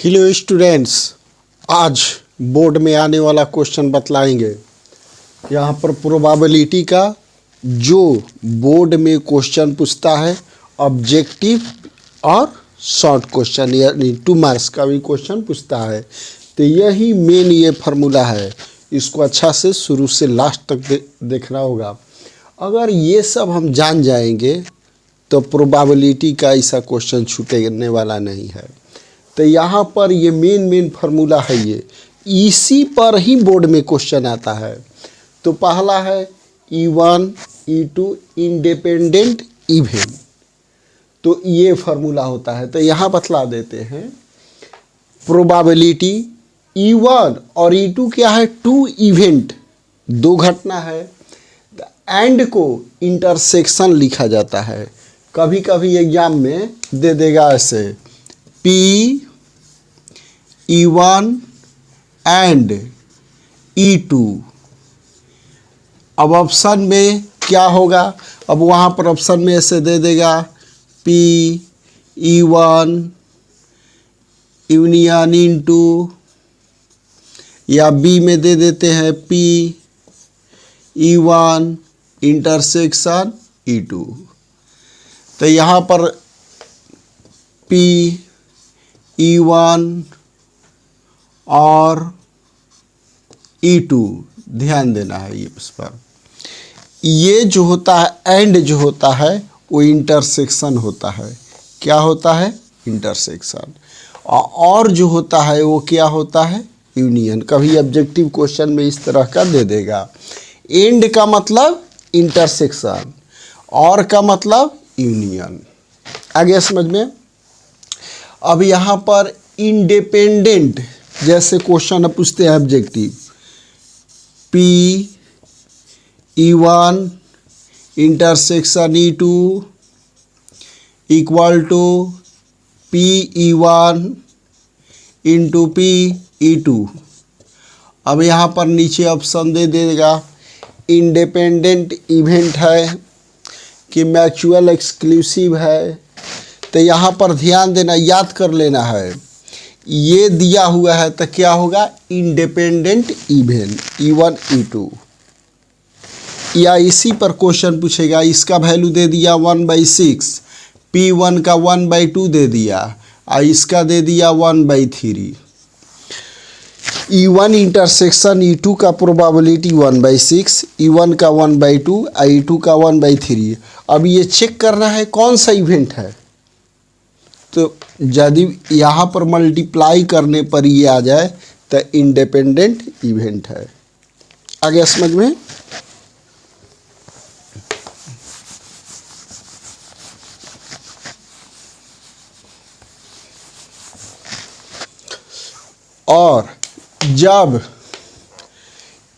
Hello students, आज board में आने वाला क्वेश्चन बतलाएंगे। यहाँ पर प्रोबेबिलिटी का जो बोर्ड में क्वेश्चन पूछता है, ऑब्जेक्टिव और शॉर्ट क्वेश्चन यानी 2 मार्क्स का भी क्वेश्चन पूछता है। तो यही मेन ये फार्मूला है, इसको अच्छा से शुरू से लास्ट तक देखना होगा। अगर ये सब हम जान जाएंगे तो प्रोबेबिलिटी का ऐसा क्वेश्चन छूटने वाला नहीं है। तो यहाँ पर ये मेन फार्मूला है, ये इसी पर ही बोर्ड में क्वेश्चन आता है। तो पहला है E1 E2 इंडिपेंडेंट इवेंट, तो ये फार्मूला होता है। तो यहाँ बतला देते हैं प्रोबेबिलिटी E1 और E2 क्या है, 2 इवेंट, 2 घटना है। एंड को इंटरसेक्शन लिखा जाता है, कभी कभी एग्जाम में दे देगा ऐसे P E1 एंड E2। अब ऑप्शन में क्या होगा, अब वहाँ पर ऑप्शन में ऐसे दे देगा P E1 यूनियन इनटू, या B में दे देते हैं P E1 इंटरसेक्शन E2। तो यहाँ पर P E1 और E2 ध्यान देना है, ये इस पर। ये जो होता है एंड जो होता है वो इंटरसेक्शन होता है। क्या होता है, इंटरसेक्शन। और जो होता है वो क्या होता है, यूनियन। कभी ऑब्जेक्टिव क्वेश्चन में इस तरह का दे देगा, एंड का मतलब इंटरसेक्शन और का मतलब यूनियन। आगे समझ में। अब यहाँ पर इंडिपेंडेंट जैसे क्वेश्चन पूछते हैं objective, P E1 intersection E2 equal to P E1 into P E2। अब यहाँ पर नीचे ऑप्शन दे देगा, इंडिपेंडेंट इवेंट है कि म्यूचुअल एक्सक्लूसिव है। तो यहाँ पर ध्यान देना, याद कर लेना है, ये दिया हुआ है तो क्या होगा, इंडिपेंडेंट इवेंट E1 E2। या इसी पर क्वेश्चन पूछेगा, इसका वैल्यू दे दिया 1/6, P1 का 1/2 दे दिया और इसका दे दिया 1/3। E1 इंटरसेक्शन E2 का प्रोबेबिलिटी 1/6, E1 का 1/2 और E2 का 1/3। अब ये चेक करना है कौन सा इवेंट है। तो यदि यहाँ पर मल्टीप्लाई करने पर ये आ जाए तो इंडिपेंडेंट इवेंट है। आगे समझ में। और जब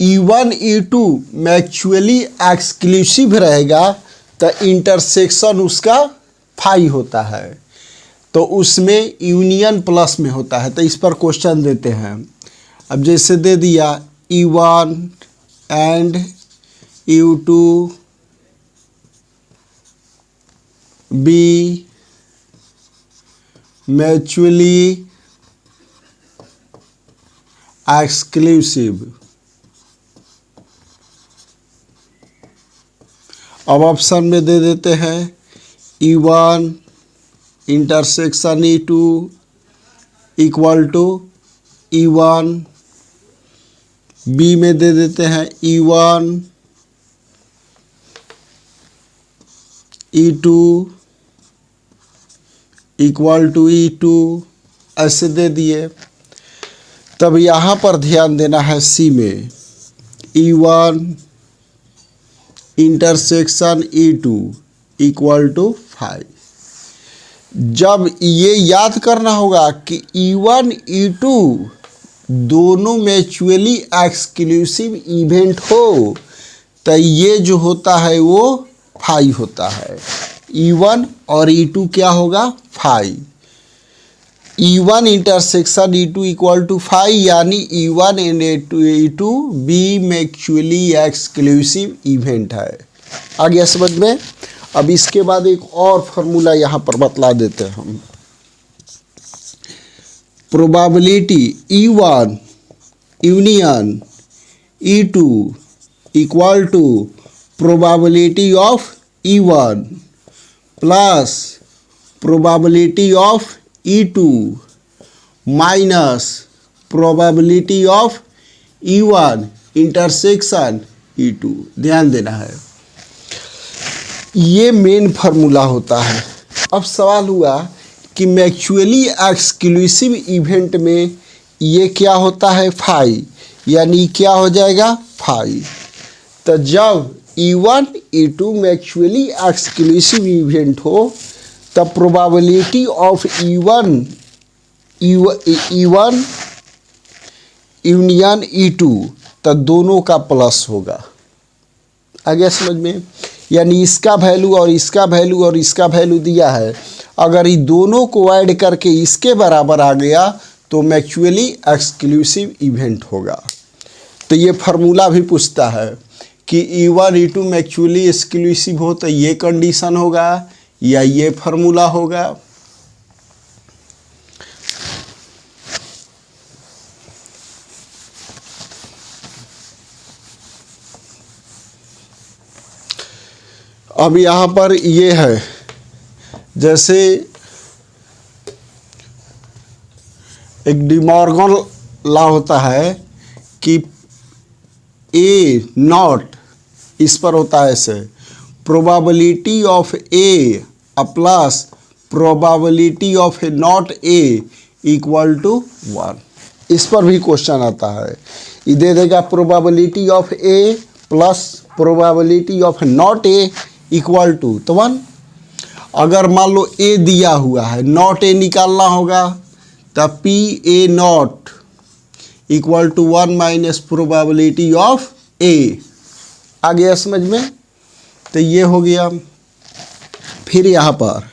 E1 E2 म्यूचुअली एक्सक्लूसिव रहेगा तो इंटरसेक्शन उसका 5 होता है, तो उसमें यूनियन प्लस में होता है। तो इस पर क्वेश्चन देते हैं। अब जैसे दे दिया E1 and E2 B mutually exclusive. अब ऑप्शन में दे देते हैं E1 intersection E2 equal to E1, B में दे देते हैं E1 E2 equal to E2, ऐसे दे दिए। तब यहाँ पर ध्यान देना है सी में, E1 intersection E2 equal to 5। जब ये याद करना होगा कि E1 E2 दोनों म्यूचुअली एक्सक्लूसिव इवेंट हो तो ये जो होता है वो 5 होता है। E1 और E2 क्या होगा, 5। E1 intersection E2 equal to 5, यानी E1 and E2 B mutually exclusive event है। आ गया समझ में। अब इसके बाद एक और फार्मूला यहाँ पर बतला देते हैं हम। Probability E1 union E2 equal to probability of E1 plus probability of E2 minus probability of E1 intersection E2। ध्यान देना है, ये मेन फार्मूला होता है। अब सवाल हुआ कि म्यूचुअली एक्सक्लूसिव इवेंट में ये क्या होता है, फाई, यानी क्या हो जाएगा, फाई। तो जब E1 E2 mutually exclusive event हो तब probability of E1 union E2 तो दोनों का प्लस होगा। आ गया समझ में? यानी इसका वैल्यू और इसका वैल्यू और इसका वैल्यू दिया है, अगर ये दोनों को ऐड करके इसके बराबर आ गया तो म्यूचुअली एक्सक्लूसिव इवेंट होगा। तो ये फार्मूला भी पूछता है कि E1 E2 म्यूचुअली एक्सक्लूसिव हो तो ये कंडीशन होगा या ये फार्मूला होगा। अब यहाँ पर ये है, जैसे एक डिमॉर्गन लॉ होता है कि ए नॉट, इस पर होता है ऐसे, probability of A plus probability of A not A equal to 1। इस पर भी क्वेश्चन आता है, ये दे देगा probability of A plus probability of not A equal to 1। अगर मान लो ए दिया हुआ है, नॉट ए निकालना होगा, तब P A not equal to 1 minus probability of A. आ गया समझ में? तो ये हो गया। फिर यहाँ पर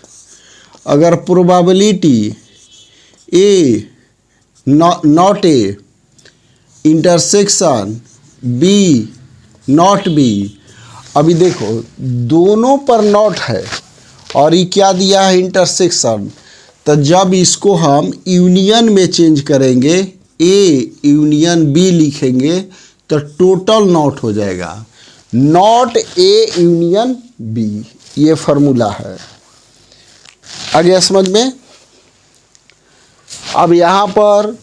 अगर probability A not A intersection B not B, अभी देखो दोनों पर नॉट है और ये क्या दिया है, इंटरसेक्शन। तो जब इसको हम यूनियन में चेंज करेंगे, ए यूनियन बी लिखेंगे तो टोटल नॉट हो जाएगा, नॉट ए यूनियन बी। ये फार्मूला है। आ गया समझ में? अब यहाँ पर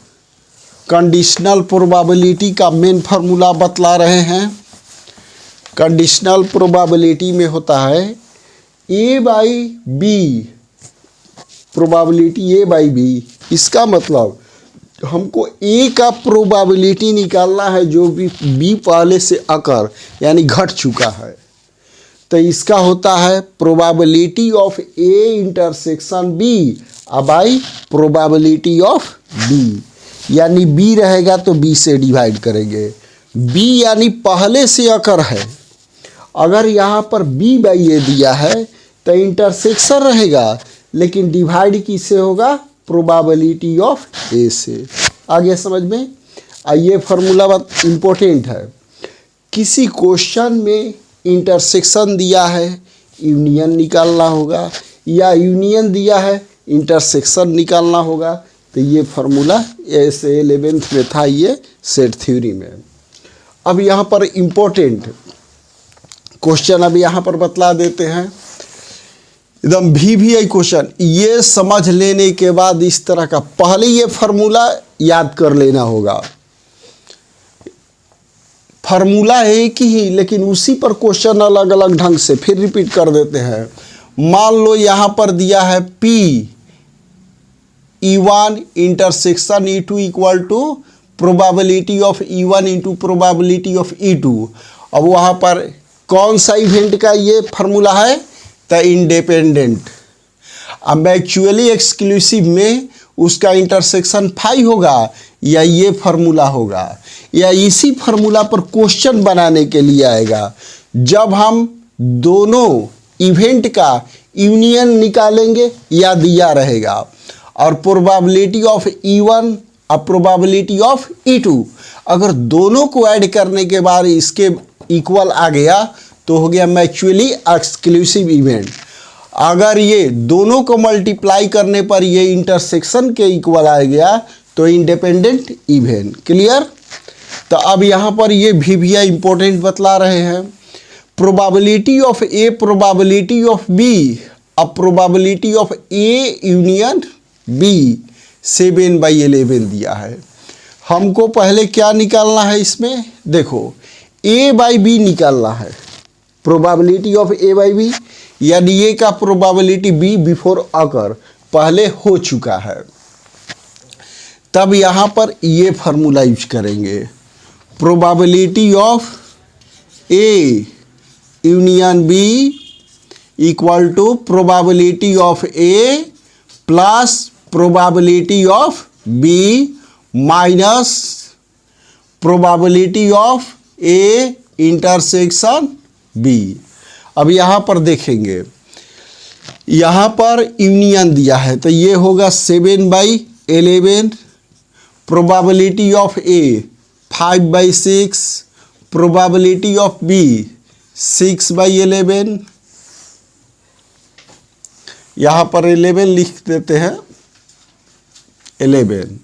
कंडीशनल प्रोबेबिलिटी का मेन फार्मूला बतला रहे हैं। कंडीशनल प्रोबेबिलिटी में होता है A by B, probability A by B. इसका मतलब हमको ए का प्रोबेबिलिटी निकालना है जो भी बी पहले से अकर यानी घट चुका है। तो इसका होता है probability of A intersection B by probability of B, यानी बी रहेगा तो बी से डिवाइड करेंगे। बी यानी पहले से अकर है, अगर यहाँ पर बी बाई ए दिया है तो इंटरसेक्शन रहेगा, लेकिन डिवाइड किससे होगा, प्रोबेबिलिटी ऑफ ए से। आगे समझ में? ये फार्मूला बहुत इम्पोर्टेंट है। किसी क्वेश्चन में इंटरसेक्शन दिया है, यूनियन निकालना होगा, या यूनियन दिया है इंटरसेक्शन निकालना होगा, तो ये फार्मूला ऐसे 11th में था, ये सेट थ्योरी में। अब यहाँ पर इम्पोर्टेंट क्वेश्चन अभी यहाँ पर बतला देते हैं, एकदम VVI क्वेश्चन। ये समझ लेने के बाद इस तरह का पहले ये फार्मूला याद कर लेना होगा। फार्मूला एक ही, लेकिन उसी पर क्वेश्चन अलग अलग ढंग से फिर रिपीट कर देते हैं। मान लो यहाँ पर दिया है P E1 intersection E2 equal to probability of E1 into probability of E2। अब वहाँ पर कौन सा इवेंट का ये फार्मूला है, तो इंडिपेंडेंट। अब म्यूचुअली एक्सक्लूसिव में उसका इंटरसेक्शन फाई होगा या ये फार्मूला होगा, या इसी फार्मूला पर क्वेश्चन बनाने के लिए आएगा। जब हम दोनों इवेंट का यूनियन निकालेंगे या दिया रहेगा, और प्रोबेबिलिटी ऑफ E1 और प्रोबेबिलिटी ऑफ E2, अगर दोनों को ऐड करने के बाद इसके इक्वल आ गया तो हो गया म्यूचुअली एक्सक्लूसिव इवेंट। अगर ये दोनों को मल्टीप्लाई करने पर ये इंटरसेक्शन के इक्वल आ गया तो इंडिपेंडेंट इवन। क्लियर। तो अब यहाँ पर ये भी भैया इंपॉर्टेंट बतला रहे हैं, probability of A, probability of B. अब probability of A union B 7/11 दिया है। हमको पहले क्या निकालना है इसमें, देखो ए बाई बी निकालना है, probability of A by B, यानी ए का प्रोबेबिलिटी बी बिफोर अकर पहले हो चुका है। तब यहाँ पर ये फार्मूला यूज करेंगे, probability of A union B equal to probability of A plus probability of B minus probability of A intersection B. अब यहाँ पर देखेंगे, यहाँ पर यूनियन दिया है तो ये होगा 7/11, probability of A 5/6, probability of B 6/11। यहाँ पर 11 लिख देते हैं, 11,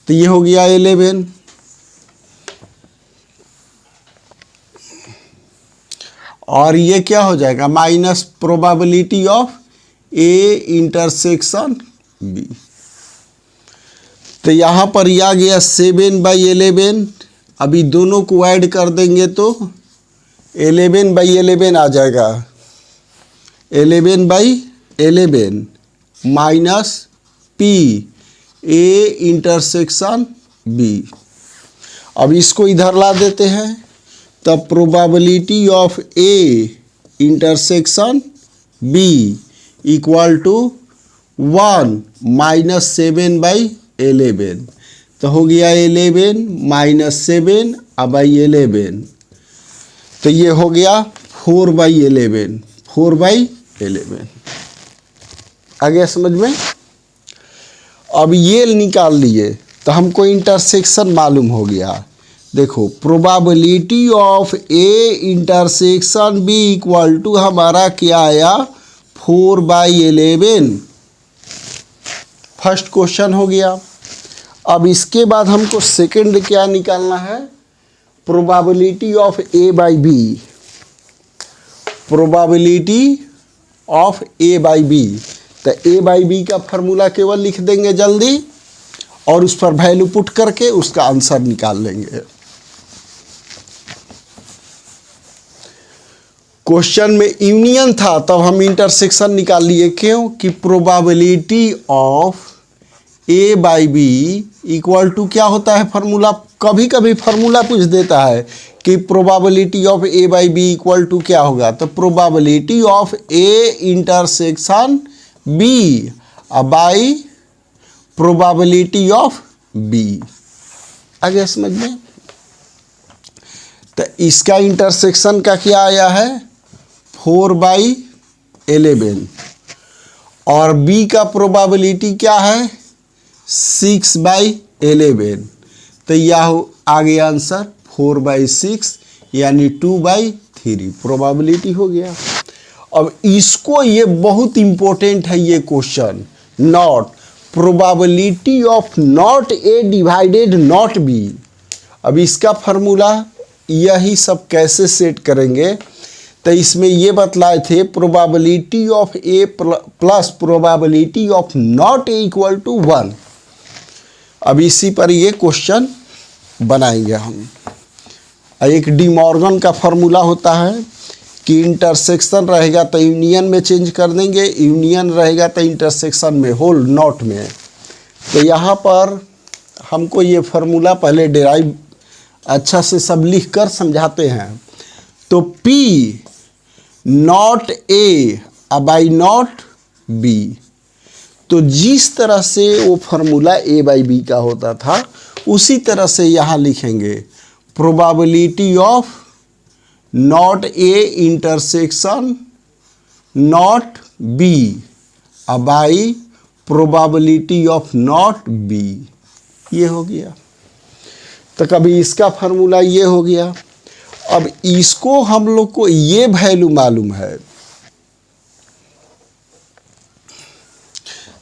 तो ये हो गया 11। और ये क्या हो जाएगा, minus probability of A intersection B. तो यहाँ पर ये आ गया 7/11। अभी दोनों को ऐड कर देंगे तो 11/11 आ जाएगा, 11/11 minus P A intersection B. अब इसको इधर ला देते हैं, तब probability of A intersection B equal to 1 minus 7/11, तो हो गया 11 माइनस 7 बाई 11, तो ये हो गया 4/11, 4/11। आ गया समझ में। अब ये निकाल लिए तो हमको इंटरसेक्शन मालूम हो गया। देखो probability of A intersection B equal to हमारा क्या आया, 4/11। फर्स्ट क्वेश्चन हो गया। अब इसके बाद हमको सेकंड क्या निकालना है, probability of A by B, probability of A by B. तो ए बाई बी का फार्मूला केवल लिख देंगे जल्दी और उस पर वैल्यू पुट करके उसका आंसर निकाल लेंगे। क्वेश्चन में यूनियन था तब हम इंटरसेक्शन निकाल लिए, क्यों कि probability of A by B equal to क्या होता है फार्मूला, कभी कभी फार्मूला पूछ देता है कि probability of A by B equal to क्या होगा, तो probability of A intersection B by probability of B. आ गया समझ में। तो इसका इंटरसेक्शन का क्या आया है, 4/11 और बी का प्रोबेबिलिटी क्या है, 6/11। तो यह आ गया आंसर 4/6 यानी 2/3 प्रोबेबिलिटी हो गया। अब इसको, ये बहुत इंपॉर्टेंट है ये question, not probability of not A divided not be. अब इसका फार्मूला यही सब कैसे सेट करेंगे, तो इसमें ये बतलाए थे probability of A plus probability of not A equal to 1। अब इसी पर ये क्वेश्चन बनाएंगे हम। एक डी मॉर्गन का फार्मूला होता है कि इंटरसेक्शन रहेगा तो यूनियन में चेंज कर देंगे, यूनियन रहेगा तो इंटरसेक्शन में, होल नॉट में। तो यहाँ पर हमको ये फार्मूला पहले डिराइव अच्छा से सब लिख कर समझाते हैं। तो P not a by not be, तो जिस तरह से वो फार्मूला ए बाई बी का होता था उसी तरह से यहाँ लिखेंगे probability of not A intersection not be by probability of not be. ये हो गया। तो कभी इसका फार्मूला ये हो गया। अब इसको हम लोग को ये वैल्यू मालूम है,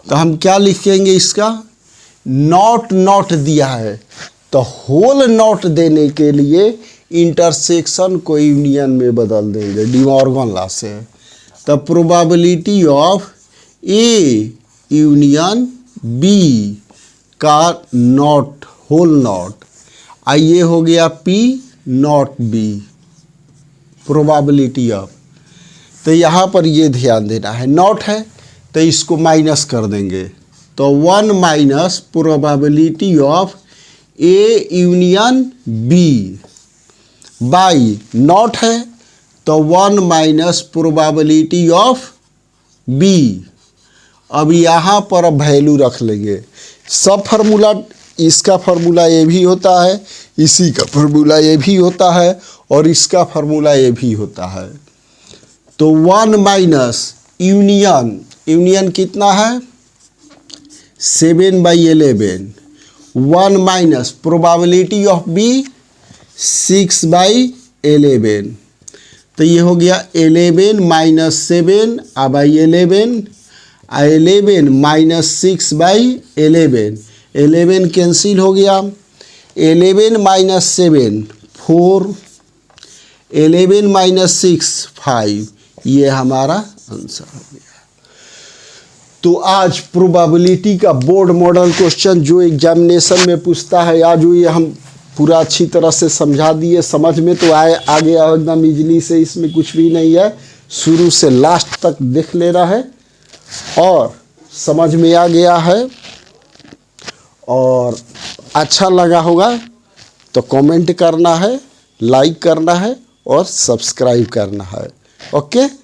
तो हम क्या लिखेंगे इसका, नॉट नॉट दिया है, तो होल नॉट देने के लिए इंटरसेक्शन को यूनियन में बदल देंगे डी मॉर्गन लॉ से। The probability of A union B का नॉट होल नॉट, ये हो गया P not B probability of. तो यहाँ पर ये ध्यान देना है, नॉट है तो इसको माइनस कर देंगे, तो 1 minus probability of A union B by not है तो 1 माइनस प्रोबेबिलिटी ऑफ बी। अब यहाँ पर वैल्यू रख लेंगे, सब फार्मूला, इसका फार्मूला ये भी होता है, इसी का फार्मूला ये भी होता है, और इसका फार्मूला ये भी होता है। तो 1 माइनस यूनियन, यूनियन कितना है 7/11, 1 माइनस प्रोबेबिलिटी ऑफ बी 6/11, तो ये हो गया 11 माइनस 7 बाई 11, 11 माइनस 6/11, 11 कैंसिल हो गया, 11 माइनस 7 4, 11 माइनस 6 5, ये हमारा आंसर हो गया। तो आज प्रोबेबिलिटी का बोर्ड मॉडल क्वेश्चन जो एग्जामिनेशन में पूछता है, आज ये हम पूरा अच्छी तरह से समझा दिए, समझ में तो आए आ गया एकदम इजली से, इसमें कुछ भी नहीं है, शुरू से लास्ट तक देख लेना है और समझ में आ गया है। और अच्छा लगा होगा तो कमेंट करना है, लाइक करना है और सब्सक्राइब करना है। ओके।